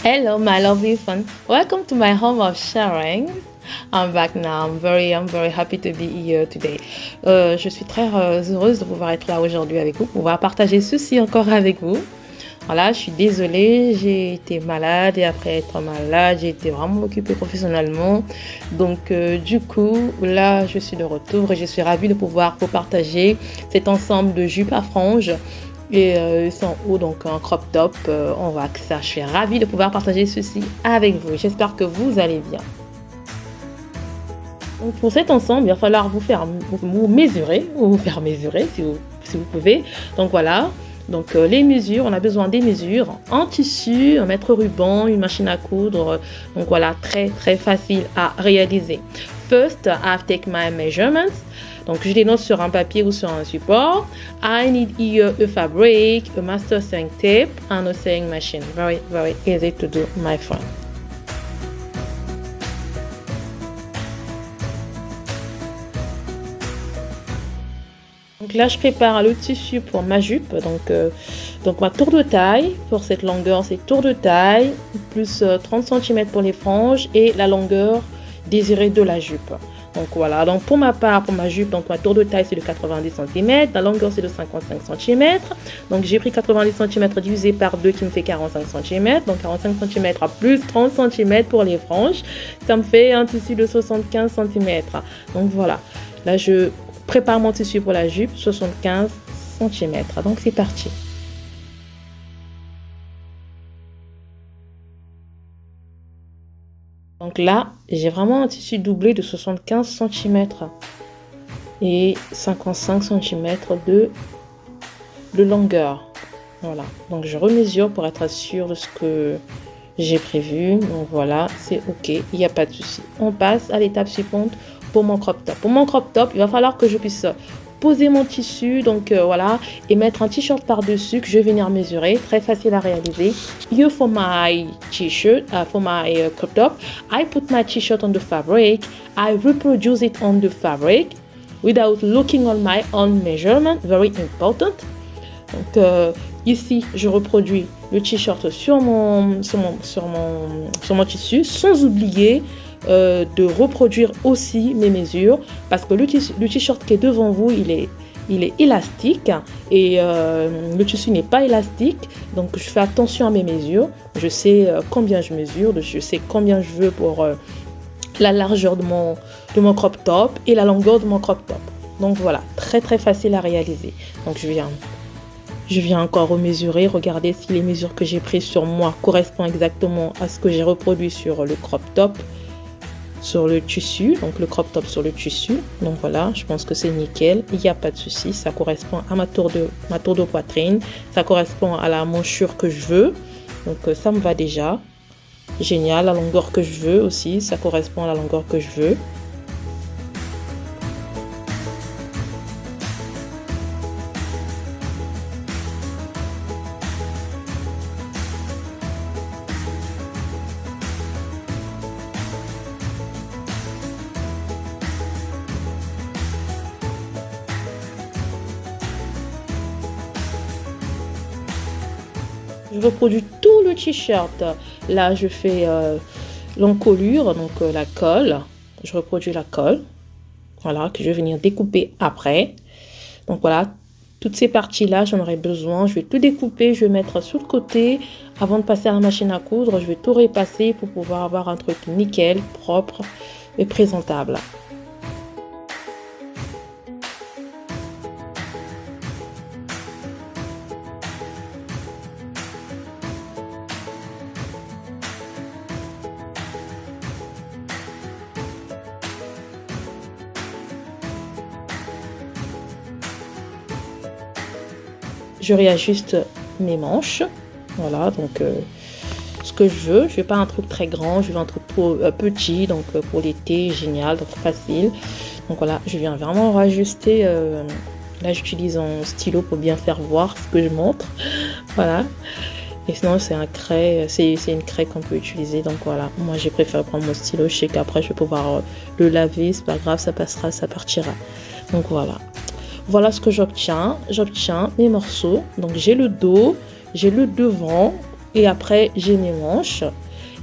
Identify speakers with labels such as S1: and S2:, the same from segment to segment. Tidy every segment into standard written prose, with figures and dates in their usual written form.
S1: Hello, my lovely friend. Welcome to my home of sharing. I'm back now. I'm very happy to be here today. Je suis très heureuse de pouvoir être là aujourd'hui avec vous, pouvoir partager ceci encore avec vous. Voilà, je suis désolée, j'ai été malade et après être malade, j'ai été vraiment occupée professionnellement. Donc, du coup, là, je suis de retour et je suis ravie de pouvoir vous partager cet ensemble de jupes à franges et sans haut, donc un crop top en wax. Je suis ravie de pouvoir partager ceci avec vous. J'espère que vous allez bien. Donc pour cet ensemble, il va falloir vous mesurer, ou vous faire mesurer si vous pouvez. Donc voilà. Donc les mesures, on a besoin des mesures en tissu, un mètre ruban, une machine à coudre. Donc voilà, très très facile à réaliser. First, I've taken my measurements. Donc je les note sur un papier ou sur un support. I need here a fabric, a master sewing tape, and a sewing machine. Very, very easy to do, my friend. Donc là, je prépare le tissu pour ma jupe. Donc ma tour de taille pour cette longueur, c'est tour de taille, plus 30 cm pour les franges et la longueur désirée de la jupe. Donc voilà, donc pour ma part, pour ma jupe, donc ma tour de taille c'est de 90 cm, la longueur c'est de 55 cm. Donc j'ai pris 90 cm divisé par 2 qui me fait 45 cm. Donc 45 cm plus 30 cm pour les franges, ça me fait un tissu de 75 cm. Donc voilà, là je prépare mon tissu pour la jupe, 75 cm. Donc c'est parti. Donc là, j'ai vraiment un tissu doublé de 75 cm et 55 cm de longueur. Voilà, donc je remesure pour être sûre de ce que j'ai prévu. Donc voilà, c'est ok, il n'y a pas de souci. On passe à l'étape suivante pour mon crop top. Pour mon crop top, il va falloir que je puisse poser mon tissu, donc voilà, et mettre un t-shirt par-dessus que je vais venir mesurer. Très facile à réaliser. Here for my t-shirt, for my crop top, I put my t-shirt on the fabric. I reproduce it on the fabric without looking on my own measurement. Very important. Donc ici, je reproduis le t-shirt sur mon tissu, sans oublier de reproduire aussi mes mesures, parce que le t-shirt qui est devant vous, il est élastique et le tissu n'est pas élastique, donc je fais attention à mes mesures. Je sais combien je mesure, je sais combien je veux pour la largeur de mon crop top et la longueur de mon crop top. Donc voilà, très très facile à réaliser. Donc je viens encore remesurer, regarder si les mesures que j'ai prises sur moi correspondent exactement à ce que j'ai reproduit sur le crop top, sur le tissu, donc le crop top sur le tissu. Donc voilà, je pense que c'est nickel, il n'y a pas de souci, ça correspond à ma tour de poitrine, ça correspond à la manchure que je veux, donc ça me va déjà. Génial, la longueur que je veux aussi, ça correspond à la longueur que je veux. Je reproduis tout le t-shirt. Là, je fais l'encolure, donc la colle. Je reproduis la colle, voilà, que je vais venir découper après. Donc voilà, toutes ces parties-là, j'en aurai besoin. Je vais tout découper, je vais mettre sur le côté. Avant de passer à la machine à coudre, je vais tout repasser pour pouvoir avoir un truc nickel, propre et présentable. Je réajuste mes manches. Voilà, donc ce que je veux. Je veux pas un truc très grand, je veux un truc trop petit. Donc pour l'été, génial, donc facile. Donc voilà, je viens vraiment rajuster. Là, j'utilise un stylo pour bien faire voir ce que je montre. Voilà. Et sinon, c'est une craie qu'on peut utiliser. Donc voilà, moi j'ai préféré prendre mon stylo. Je sais qu'après, je vais pouvoir le laver. C'est pas grave, ça passera, ça partira. Donc voilà. Voilà ce que j'obtiens. J'obtiens mes morceaux. Donc j'ai le dos, j'ai le devant Et après, j'ai mes manches.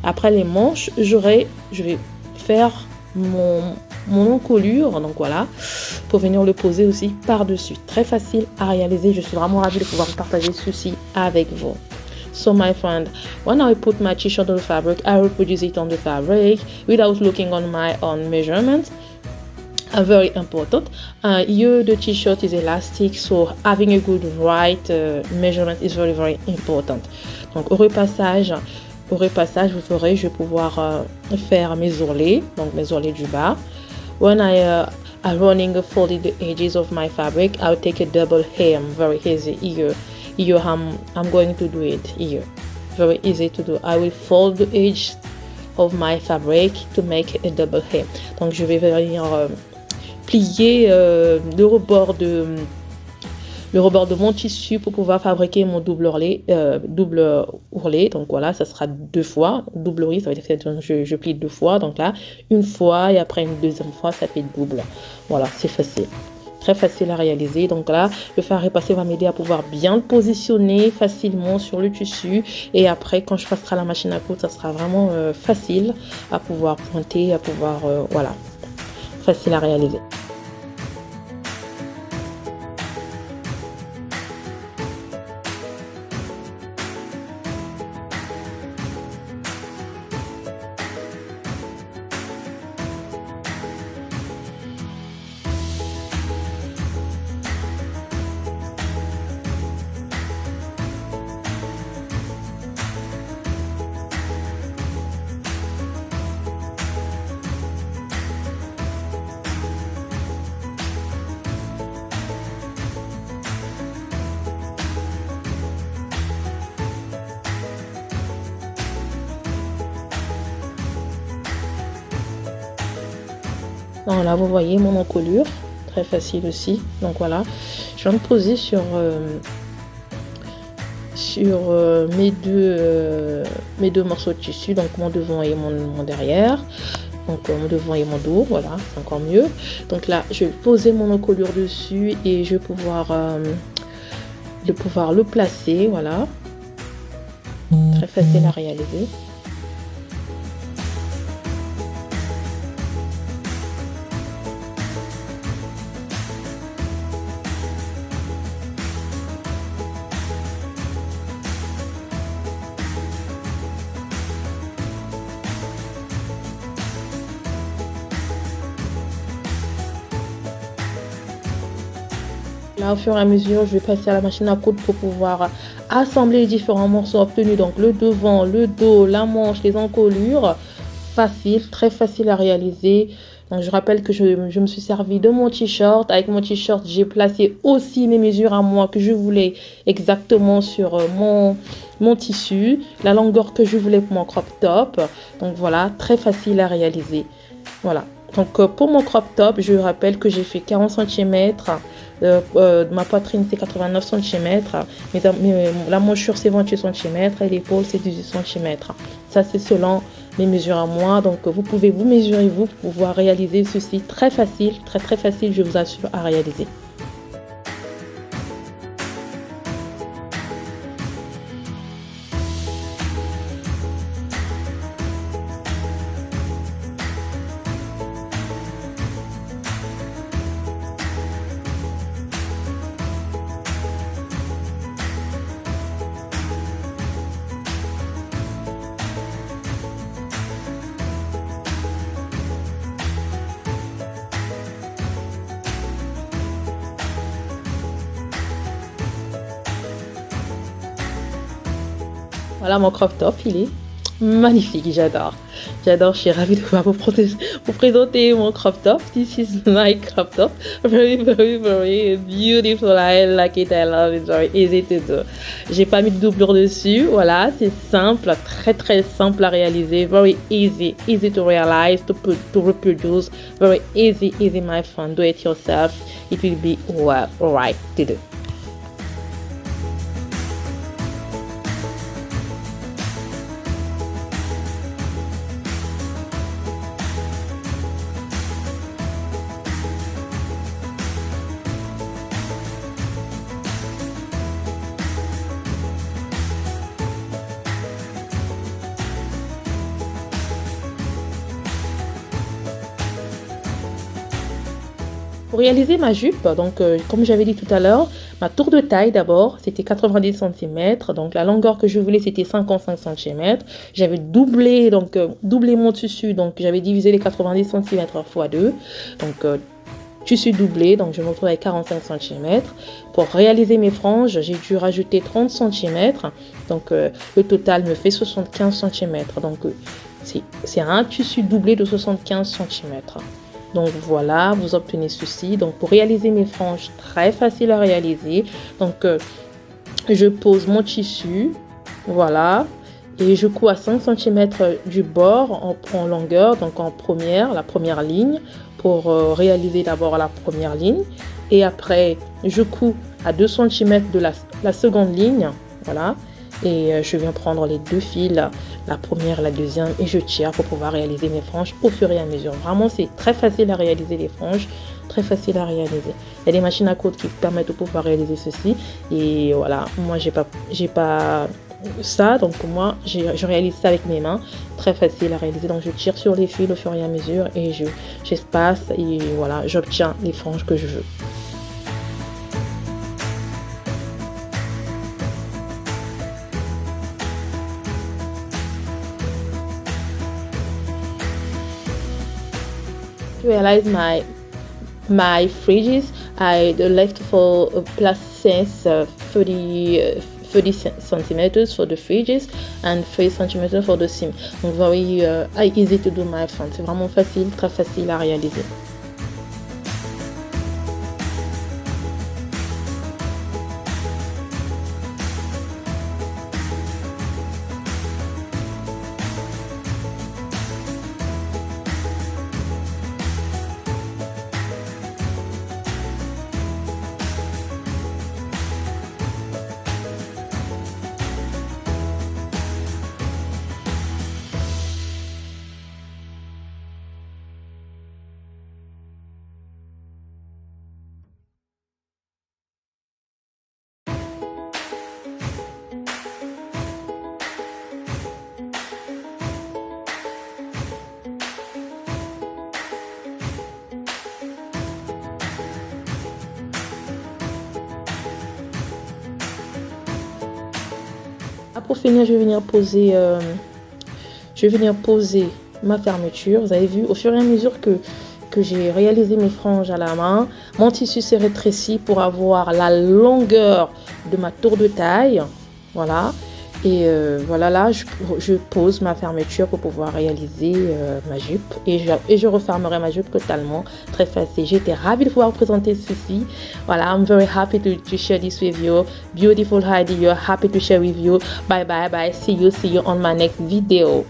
S1: Après les manches, je vais faire mon encolure, donc voilà, pour venir le poser aussi par-dessus. Très facile à réaliser. Je suis vraiment ravie de pouvoir partager ceci avec vous. So my friend, when I put my t-shirt on the fabric, I reproduce it on the fabric without looking on my own measurements. Very important. Here the t-shirt is elastic, so having a good right measurement is very very important. Donc au repassage, vous verrez, je vais pouvoir faire mes ourlets, donc mes ourlets du bas. When I running folded the edges of my fabric, I'll take a double hem. Very easy here. Here I'm going to do it here. Very easy to do. I will fold the edge of my fabric to make a double hem. Donc je vais venir plier le rebord de mon tissu pour pouvoir fabriquer mon double ourlet. Donc voilà, ça sera 2 fois. Double ourlet, ça veut dire que je plie 2 fois. Donc là, une fois et après une deuxième fois, ça fait double. Voilà, c'est facile. Très facile à réaliser. Donc là, le fer repassé va m'aider à pouvoir bien le positionner facilement sur le tissu. Et après, quand je passerai à la machine à coudre, ça sera vraiment facile à pouvoir pointer, à pouvoir, voilà, facile à réaliser. Donc là, vous voyez mon encolure, très facile aussi. Donc voilà, je viens de poser sur mes deux morceaux de tissu, donc mon devant et mon derrière. Donc mon devant et mon dos, voilà, c'est encore mieux. Donc là, je vais poser mon encolure dessus et je vais pouvoir le placer, voilà. Très facile à réaliser. Là, au fur et à mesure, je vais passer à la machine à coudre pour pouvoir assembler les différents morceaux obtenus. Donc le devant, le dos, la manche, les encolures. Facile, très facile à réaliser. Donc je rappelle que je me suis servi de mon t-shirt. Avec mon t-shirt, j'ai placé aussi mes mesures à moi que je voulais exactement sur mon tissu. La longueur que je voulais pour mon crop top. Donc voilà, très facile à réaliser. Voilà. Donc pour mon crop top, je rappelle que j'ai fait 40 cm. Ma poitrine c'est 89 cm, la mouchure c'est 28 cm et l'épaule c'est 18 cm. Ça c'est selon mes mesures à moi. Donc vous pouvez vous mesurer vous pour pouvoir réaliser ceci très facile, très très facile, je vous assure, à réaliser. Voilà mon crop top, il est magnifique, j'adore. J'adore, je suis ravie de pouvoir vous présenter mon crop top. This is my crop top. Very, very, very beautiful. I like it, I love it, very easy to do. J'ai pas mis de doublure dessus, voilà, c'est simple, très très simple à réaliser. Very easy, easy to realize, to reproduce. Very easy, my friend. Do it yourself. It will be well, right to do. Pour réaliser ma jupe, donc comme j'avais dit tout à l'heure, ma tour de taille d'abord, c'était 90 cm. Donc la longueur que je voulais, c'était 55 cm. J'avais doublé, doublé mon tissu. Donc j'avais divisé les 90 cm x 2. Donc tissu doublé, donc je me retrouve avec 45 cm. Pour réaliser mes franges, j'ai dû rajouter 30 cm. Donc le total me fait 75 cm. Donc c'est un tissu doublé de 75 cm. Donc voilà, vous obtenez ceci. Donc pour réaliser mes franges, très facile à réaliser. Donc je pose mon tissu, voilà, et je couds à 5 cm du bord en longueur, donc la première ligne, pour réaliser d'abord la première ligne. Et après, je couds à 2 cm de la seconde ligne, voilà. Et je viens prendre les deux fils, la première, la deuxième, et je tire pour pouvoir réaliser mes franges au fur et à mesure. Vraiment, c'est très facile à réaliser les franges, très facile à réaliser. Il y a des machines à coudre qui permettent de pouvoir réaliser ceci. Et voilà, moi, j'ai pas ça, donc moi, je réalise ça avec mes mains, très facile à réaliser. Donc, je tire sur les fils au fur et à mesure et j'espace et voilà, j'obtiens les franges que je veux. Realize my fridges. I left for plus since 30 centimeters for the fridges and 30 centimeters for the seam. Donc very easy to do my front. C'est vraiment facile, très facile à réaliser. Pour finir, je vais venir poser ma fermeture. Vous avez vu, au fur et à mesure que j'ai réalisé mes franges à la main, mon tissu s'est rétréci pour avoir la longueur de ma tour de taille. Voilà. Et voilà, là, je pose ma fermeture pour pouvoir réaliser ma jupe. Et je refermerai ma jupe totalement. Très facile. J'étais ravie de pouvoir vous présenter ceci. Voilà, I'm very happy to share this with you. Beautiful idea. Happy to share with you. Bye, bye, bye. See you on my next video.